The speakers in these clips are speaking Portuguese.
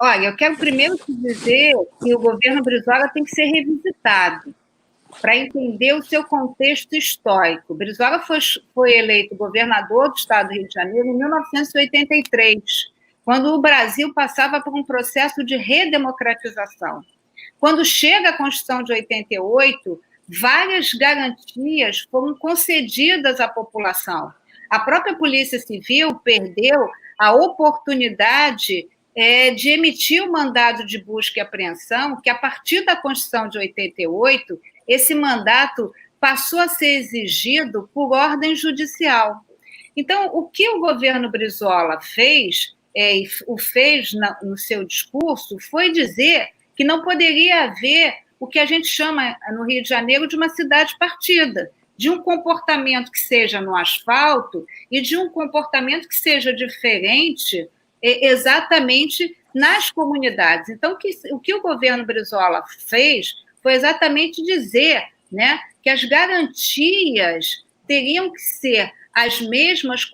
Olha, eu quero primeiro te dizer que o governo Brizola tem que ser revisitado para entender o seu contexto histórico. Brizola foi eleito governador do estado do Rio de Janeiro em 1983, quando o Brasil passava por um processo de redemocratização. Quando chega a Constituição de 88, várias garantias foram concedidas à população. A própria Polícia Civil perdeu a oportunidade de emitir o mandado de busca e apreensão, que a partir da Constituição de 88, esse mandato passou a ser exigido por ordem judicial. Então, o que o governo Brizola fez, no seu discurso, foi dizer que não poderia haver o que a gente chama no Rio de Janeiro de uma cidade partida, de um comportamento que seja no asfalto e de um comportamento que seja diferente exatamente nas comunidades. Então, o que o governo Brizola fez foi exatamente dizer, né, que as garantias teriam que ser as mesmas,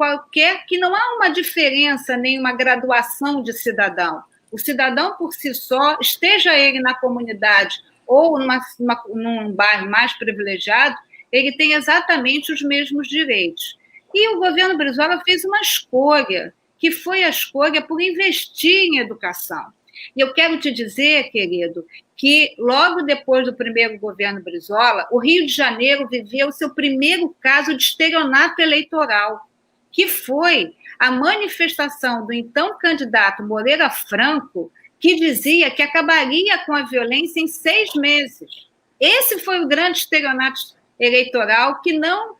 que não há uma diferença nem uma graduação de cidadão. O cidadão por si só, esteja ele na comunidade ou num bairro mais privilegiado, ele tem exatamente os mesmos direitos. E o governo Brizola fez uma escolha, que foi a escolha por investir em educação. E eu quero te dizer, querido, que logo depois do primeiro governo Brizola, o Rio de Janeiro viveu o seu primeiro caso de estelionato eleitoral, que foi a manifestação do então candidato Moreira Franco, que dizia que acabaria com a violência em 6 meses. Esse foi o grande estelionato eleitoral que não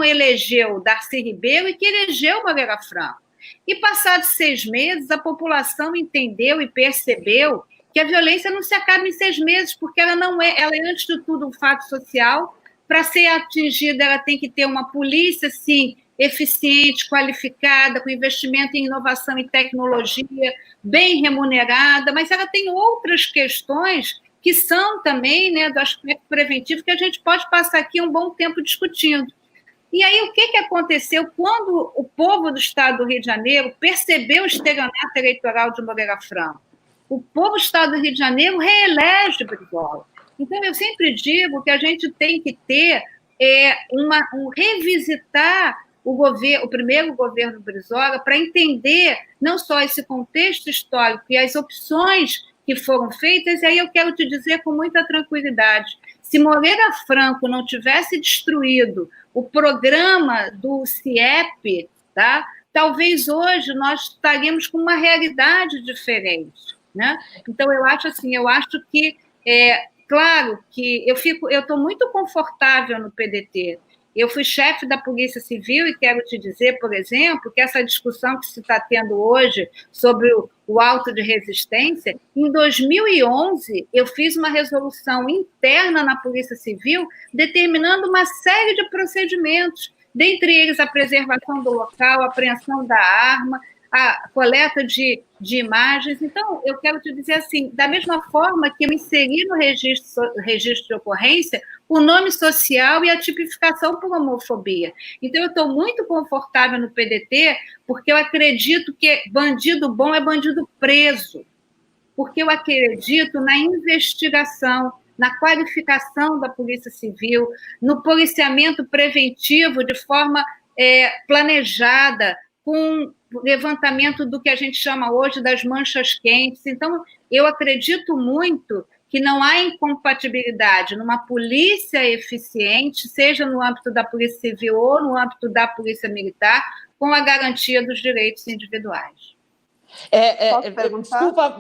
elegeu Darcy Ribeiro e que elegeu Moreira Franco. E passados 6 meses, a população entendeu e percebeu que a violência não se acaba em 6 meses, porque ela é, antes de tudo, um fato social. Para ser atingida, ela tem que ter uma polícia, sim, eficiente, qualificada, com investimento em inovação e tecnologia, bem remunerada, mas ela tem outras questões que são também, né, do aspecto preventivo, que a gente pode passar aqui um bom tempo discutindo. E aí, o que aconteceu quando o povo do estado do Rio de Janeiro percebeu o estelionato eleitoral de Moreira Franco? O povo do estado do Rio de Janeiro reelege Brizola. Então, eu sempre digo que a gente tem que ter revisitar o primeiro governo Brizola para entender não só esse contexto histórico e as opções que foram feitas, e aí eu quero te dizer com muita tranquilidade, se Moreira Franco não tivesse destruído o programa do CIEP, tá? Talvez hoje nós estaríamos com uma realidade diferente, né? Então, eu acho que, claro que eu estou muito confortável no PDT. Eu fui chefe da Polícia Civil e quero te dizer, por exemplo, que essa discussão que se está tendo hoje sobre o auto de resistência, em 2011, eu fiz uma resolução interna na Polícia Civil determinando uma série de procedimentos, dentre eles a preservação do local, a apreensão da arma, a coleta de imagens. Então, eu quero te dizer assim, da mesma forma que eu inseri no registro de ocorrência o nome social e a tipificação por homofobia. Então, eu estou muito confortável no PDT, porque eu acredito que bandido bom é bandido preso, porque eu acredito na investigação, na qualificação da Polícia Civil, no policiamento preventivo de forma planejada, com levantamento do que a gente chama hoje das manchas quentes. Então, eu acredito muito que não há incompatibilidade numa polícia eficiente, seja no âmbito da Polícia Civil ou no âmbito da Polícia Militar, com a garantia dos direitos individuais. Desculpa,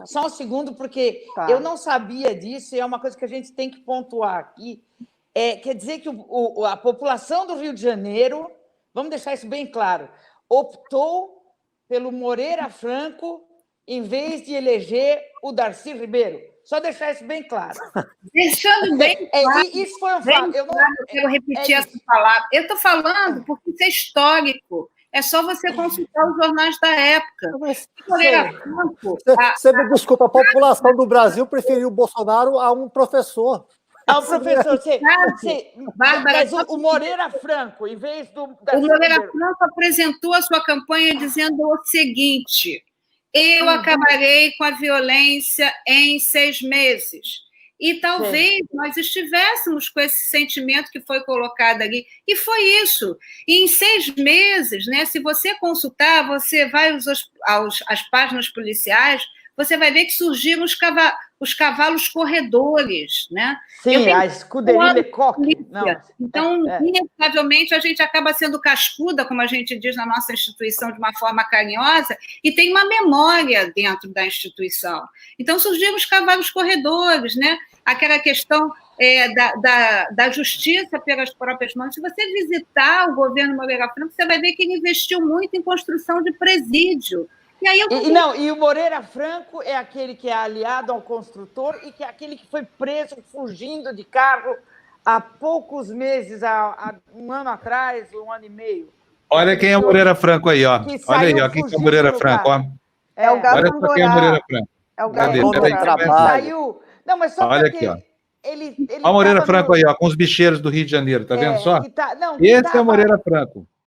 só um segundo, porque eu não sabia disso, e é uma coisa que a gente tem que pontuar aqui. Quer dizer que a população do Rio de Janeiro, vamos deixar isso bem claro, optou pelo Moreira Franco em vez de eleger o Darcy Ribeiro. Só deixar isso bem claro. Deixando bem claro. Isso foi um fato. Eu quero repetir essa palavra. Eu estou falando porque isso é histórico. É só você consultar os jornais da época. Você me desculpa, a população do Brasil preferiu o Bolsonaro a um professor. Ao professor, mas o Moreira Franco, em vez do... O Moreira Franco apresentou a sua campanha dizendo o seguinte, eu acabarei com a violência em 6 meses. E talvez nós estivéssemos com esse sentimento que foi colocado ali. E foi isso. E em 6 meses, né, se você consultar, você vai às páginas policiais, você vai ver que surgiram os cavalos corredores, né? Sim, a escuderia Lecoq. Então, inevitavelmente, a gente acaba sendo cascuda, como a gente diz na nossa instituição, de uma forma carinhosa, e tem uma memória dentro da instituição. Então, surgiram os cavalos corredores, né? Aquela questão da justiça pelas próprias mãos. Se você visitar o governo Moreira Franco, você vai ver que ele investiu muito em construção de presídio. E aí e o Moreira Franco é aquele que é aliado ao construtor e que é aquele que foi preso fugindo de carro há poucos meses, há 1 ano atrás, 1 ano e meio. Olha quem é o Moreira Franco aí, ó. Olha aí, ó, quem é o Moreira Franco, ó. É o Gato Olha só quem é o Moreira Franco. É o Gato Saiu. Não, mas só olha aqui, ó. Ele olha o Moreira Franco aí, ó, com os bicheiros do Rio de Janeiro, tá vendo só? Esse é o Moreira Franco.